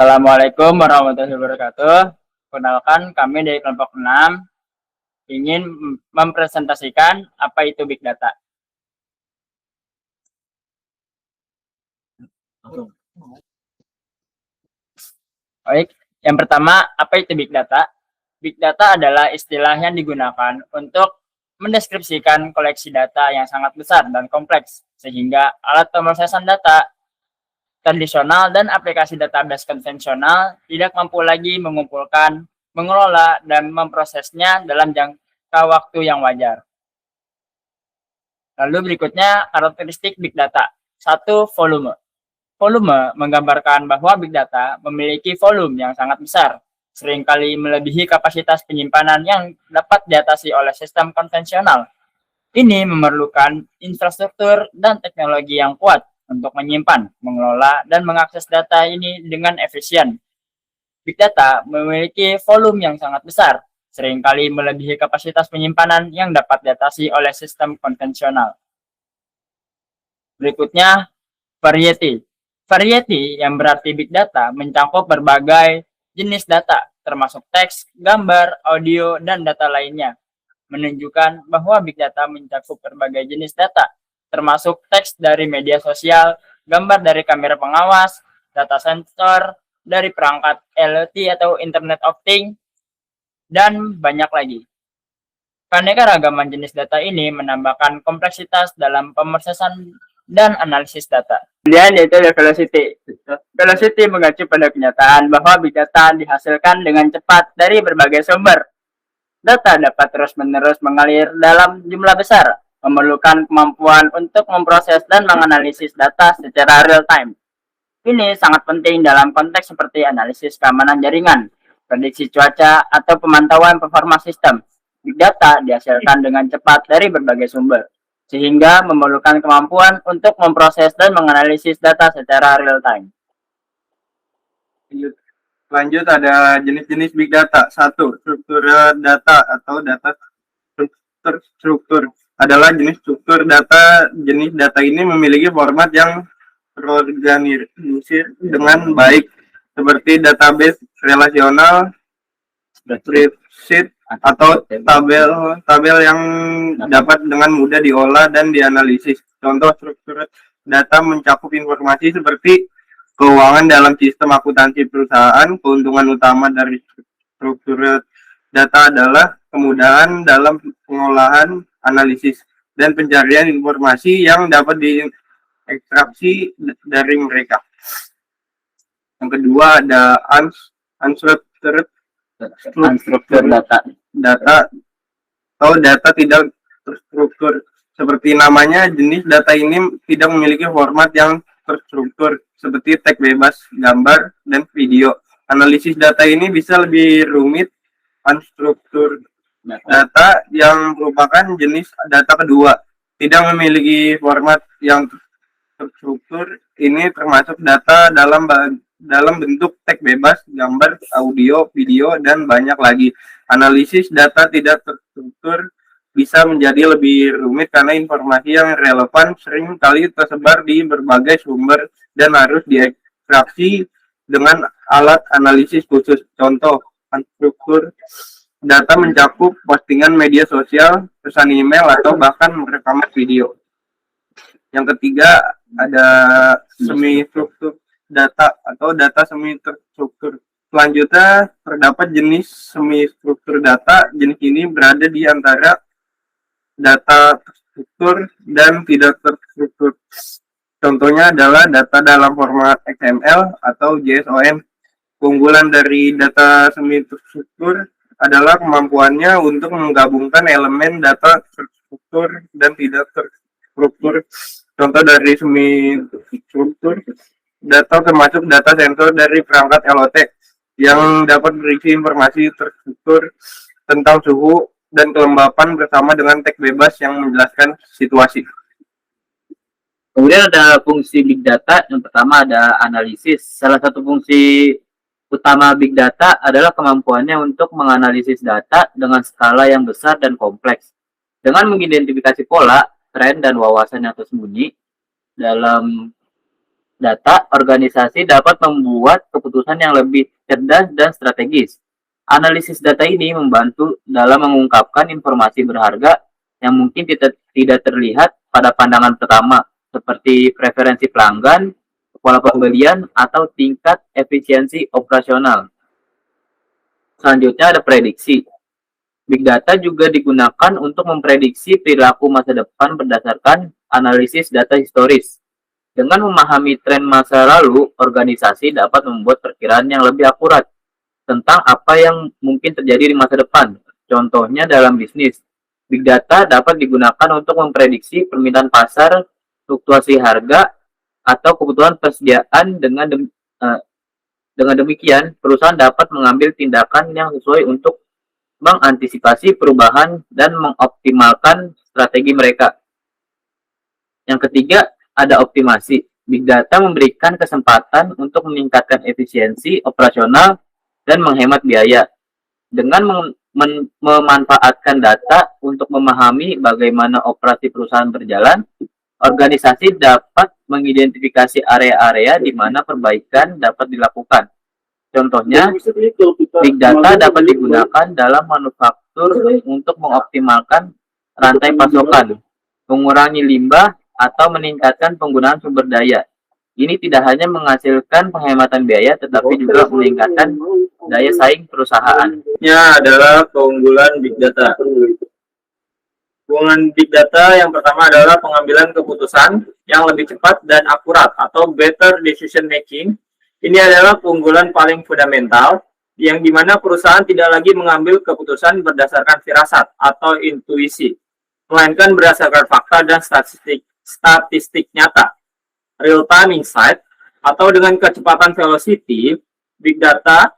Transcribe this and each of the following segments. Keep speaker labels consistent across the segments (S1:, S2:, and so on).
S1: Assalamualaikum warahmatullahi wabarakatuh. Perkenalkan, kami dari kelompok 6 ingin mempresentasikan apa itu Big Data. Baik, yang pertama, apa itu Big Data? Big Data adalah istilah yang digunakan untuk mendeskripsikan koleksi data yang sangat besar dan kompleks, sehingga alat pemrosesan data tradisional dan aplikasi database konvensional tidak mampu lagi mengumpulkan, mengelola, dan memprosesnya dalam jangka waktu yang wajar. Lalu berikutnya karakteristik Big Data. 1. Volume. Volume menggambarkan bahwa Big Data memiliki volume yang sangat besar, seringkali melebihi kapasitas penyimpanan yang dapat diatasi oleh sistem konvensional. Ini memerlukan infrastruktur dan teknologi yang kuat untuk menyimpan, mengelola, dan mengakses data ini dengan efisien. Big Data memiliki volume yang sangat besar, seringkali melebihi kapasitas penyimpanan yang dapat diatasi oleh sistem konvensional. Berikutnya, variety. Variety yang berarti Big Data mencakup berbagai jenis data, termasuk teks, gambar, audio, dan data lainnya, menunjukkan bahwa Big Data mencakup berbagai jenis data, termasuk teks dari media sosial, gambar dari kamera pengawas, data sensor dari perangkat IoT atau Internet of Things, dan banyak lagi. Keanekaragaman jenis data ini menambahkan kompleksitas dalam pemrosesan dan analisis data. Kemudian yaitu velocity. Velocity mengacu pada kenyataan bahwa Big Data dihasilkan dengan cepat dari berbagai sumber. Data dapat terus-menerus mengalir dalam jumlah besar, memerlukan kemampuan untuk memproses dan menganalisis data secara real-time. Ini sangat penting dalam konteks seperti analisis keamanan jaringan, prediksi cuaca, atau pemantauan performa sistem. Big Data dihasilkan dengan cepat dari berbagai sumber, sehingga memerlukan kemampuan untuk memproses dan menganalisis data secara real-time.
S2: Lanjut ada jenis-jenis Big Data. 1. Struktur data atau data terstruktur adalah jenis struktur data. Jenis data ini memiliki format yang terorganisir dengan baik, seperti database relasional, spreadsheet, atau tabel yang dapat dengan mudah diolah dan dianalisis. Contoh struktur data mencakup informasi seperti keuangan dalam sistem akuntansi perusahaan. Keuntungan utama dari struktur data adalah kemudahan dalam pengolahan, analisis, dan pencarian informasi yang dapat diekstraksi dari mereka. Yang kedua ada unstructured data atau data tidak terstruktur. Seperti namanya, jenis data ini tidak memiliki format yang terstruktur seperti teks bebas, gambar, dan video. Analisis data ini bisa lebih rumit. Unstructured data yang merupakan jenis data kedua, tidak memiliki format yang terstruktur. Ini termasuk data dalam bentuk teks bebas, gambar, audio, video, dan banyak lagi. Analisis data tidak terstruktur bisa menjadi lebih rumit karena informasi yang relevan sering kali tersebar di berbagai sumber dan harus diekstraksi dengan alat analisis khusus. Contoh, unstruktur data mencakup postingan media sosial, pesan email, atau bahkan rekaman video. Yang ketiga ada semi-struktur data atau data semi-terstruktur. Selanjutnya terdapat jenis semi-struktur data. Jenis ini berada di antara data terstruktur dan tidak terstruktur. Contohnya adalah data dalam format XML atau JSON. Keunggulan dari data semi-terstruktur adalah kemampuannya untuk menggabungkan elemen data terstruktur dan tidak terstruktur. Contoh dari semi-terstruktur data termasuk data sensor dari perangkat IoT yang dapat berisi informasi terstruktur tentang suhu dan kelembapan bersama dengan teks bebas yang menjelaskan situasi.
S3: Kemudian ada fungsi Big Data. Yang pertama ada analisis. Salah satu fungsi utama Big Data adalah kemampuannya untuk menganalisis data dengan skala yang besar dan kompleks, dengan mengidentifikasi pola, tren, dan wawasan yang tersembunyi dalam data, organisasi dapat membuat keputusan yang lebih cerdas dan strategis. Analisis data ini membantu dalam mengungkapkan informasi berharga yang mungkin tidak terlihat pada pandangan pertama, seperti preferensi pelanggan, pola pembelian, atau tingkat efisiensi operasional. Selanjutnya ada prediksi. Big data juga digunakan untuk memprediksi perilaku masa depan berdasarkan analisis data historis. Dengan memahami tren masa lalu, organisasi dapat membuat perkiraan yang lebih akurat tentang apa yang mungkin terjadi di masa depan. Contohnya dalam bisnis, big data dapat digunakan untuk memprediksi permintaan pasar, fluktuasi harga, atau kebutuhan persediaan. Dengan demikian, perusahaan dapat mengambil tindakan yang sesuai untuk mengantisipasi perubahan dan mengoptimalkan strategi mereka. Yang ketiga, ada optimasi. Big data memberikan kesempatan untuk meningkatkan efisiensi operasional dan menghemat biaya. Dengan memanfaatkan data untuk memahami bagaimana operasi perusahaan berjalan, organisasi dapat mengidentifikasi area-area di mana perbaikan dapat dilakukan. Contohnya, big data dapat digunakan dalam manufaktur untuk mengoptimalkan rantai pasokan, mengurangi limbah, atau meningkatkan penggunaan sumber daya. Ini tidak hanya menghasilkan penghematan biaya, tetapi juga meningkatkan daya saing perusahaan.
S2: Ini adalah keunggulan big data. Keunggulan big data yang pertama adalah pengambilan keputusan yang lebih cepat dan akurat atau better decision making. Ini adalah keunggulan paling fundamental yang dimana perusahaan tidak lagi mengambil keputusan berdasarkan firasat atau intuisi, melainkan berdasarkan fakta dan statistik nyata. Real-time insight atau dengan kecepatan velocity, big data,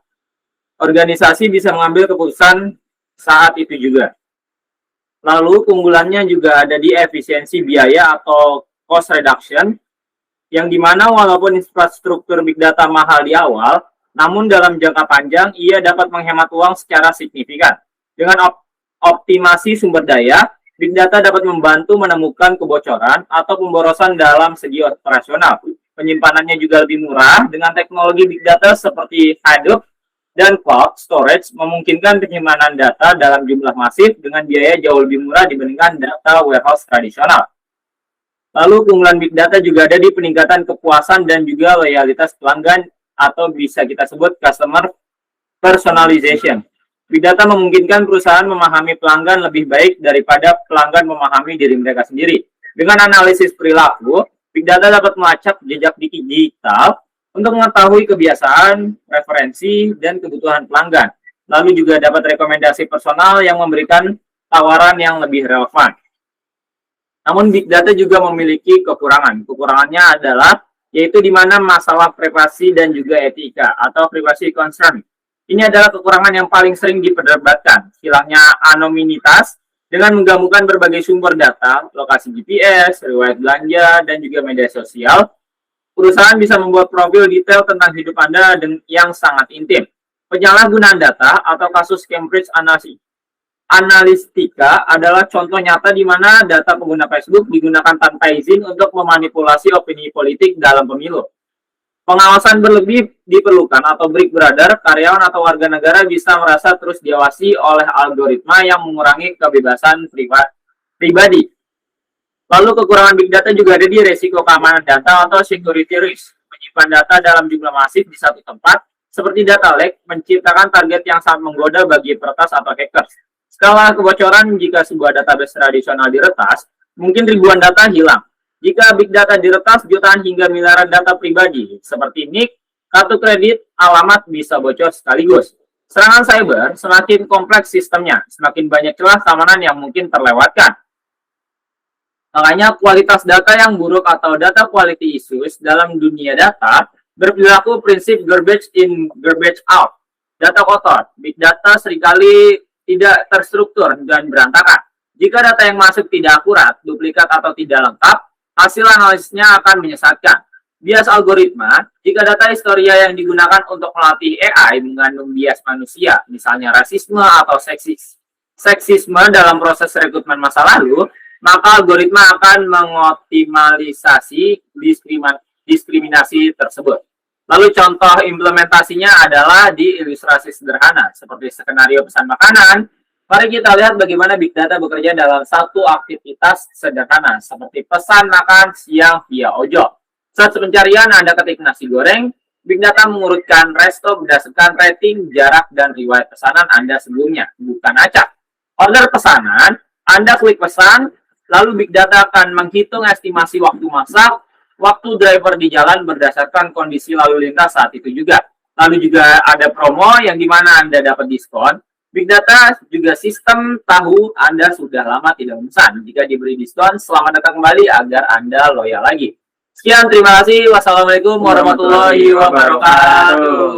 S2: organisasi bisa mengambil keputusan saat itu juga. Lalu keunggulannya juga ada di efisiensi biaya atau cost reduction, yang dimana walaupun infrastruktur big data mahal di awal, namun dalam jangka panjang ia dapat menghemat uang secara signifikan. Dengan optimasi sumber daya, big data dapat membantu menemukan kebocoran atau pemborosan dalam segi operasional. Penyimpanannya juga lebih murah dengan teknologi big data seperti Hadoop dan cloud storage memungkinkan penyimpanan data dalam jumlah masif dengan biaya jauh lebih murah dibandingkan data warehouse tradisional. Lalu keunggulan big data juga ada di peningkatan kepuasan dan juga loyalitas pelanggan atau bisa kita sebut customer personalization. Big data memungkinkan perusahaan memahami pelanggan lebih baik daripada pelanggan memahami diri mereka sendiri. Dengan analisis perilaku, big data dapat melacak jejak digital untuk mengetahui kebiasaan, preferensi, dan kebutuhan pelanggan. Lalu juga dapat rekomendasi personal yang memberikan tawaran yang lebih relevan. Namun big data juga memiliki kekurangan. Kekurangannya adalah yaitu di mana masalah privasi dan juga etika atau privacy concern. Ini adalah kekurangan yang paling sering diperdebatkan. Hilangnya anonimitas dengan menggabungkan berbagai sumber data, lokasi GPS, riwayat belanja, dan juga media sosial. Perusahaan bisa membuat profil detail tentang hidup Anda yang sangat intim. Penyalahgunaan data atau kasus Cambridge Analytica adalah contoh nyata di mana data pengguna Facebook digunakan tanpa izin untuk memanipulasi opini politik dalam pemilu. Pengawasan berlebih diperlukan atau Big Brother, karyawan atau warga negara bisa merasa terus diawasi oleh algoritma yang mengurangi kebebasan pribadi. Lalu kekurangan big data juga ada di resiko keamanan data atau security risk. Menyimpan data dalam jumlah masif di satu tempat, seperti data leak, menciptakan target yang sangat menggoda bagi peretas atau hackers. Skala kebocoran jika sebuah database tradisional diretas, mungkin ribuan data hilang. Jika big data diretas, jutaan hingga miliaran data pribadi, seperti NIK, kartu kredit, alamat bisa bocor sekaligus. Serangan cyber semakin kompleks sistemnya, semakin banyak celah keamanan yang mungkin terlewatkan. Makanya kualitas data yang buruk atau data quality issues dalam dunia data berperilaku prinsip garbage in, garbage out. Data kotor, big data seringkali tidak terstruktur dan berantakan. Jika data yang masuk tidak akurat, duplikat atau tidak lengkap, hasil analisisnya akan menyesatkan. Bias algoritma, jika data historia yang digunakan untuk melatih AI mengandung bias manusia, misalnya rasisme atau seksisme dalam proses rekrutmen masa lalu, maka algoritma akan mengoptimalisasi
S4: diskriminasi tersebut. Lalu contoh implementasinya adalah di ilustrasi sederhana, seperti skenario pesan makanan. Mari kita lihat bagaimana Big Data bekerja dalam satu aktivitas sederhana, seperti pesan makan siang via ojol. Saat pencarian Anda ketik nasi goreng, Big Data mengurutkan resto berdasarkan rating, jarak, dan riwayat pesanan Anda sebelumnya, bukan acak. Order pesanan, Anda klik pesan, lalu Big Data akan menghitung estimasi waktu masak, waktu driver di jalan berdasarkan kondisi lalu lintas saat itu juga. Lalu juga ada promo yang dimana Anda dapat diskon. Big Data juga sistem tahu Anda sudah lama tidak memesan. Jika diberi diskon, selamat datang kembali agar Anda loyal lagi. Sekian, terima kasih. Wassalamualaikum warahmatullahi wabarakatuh.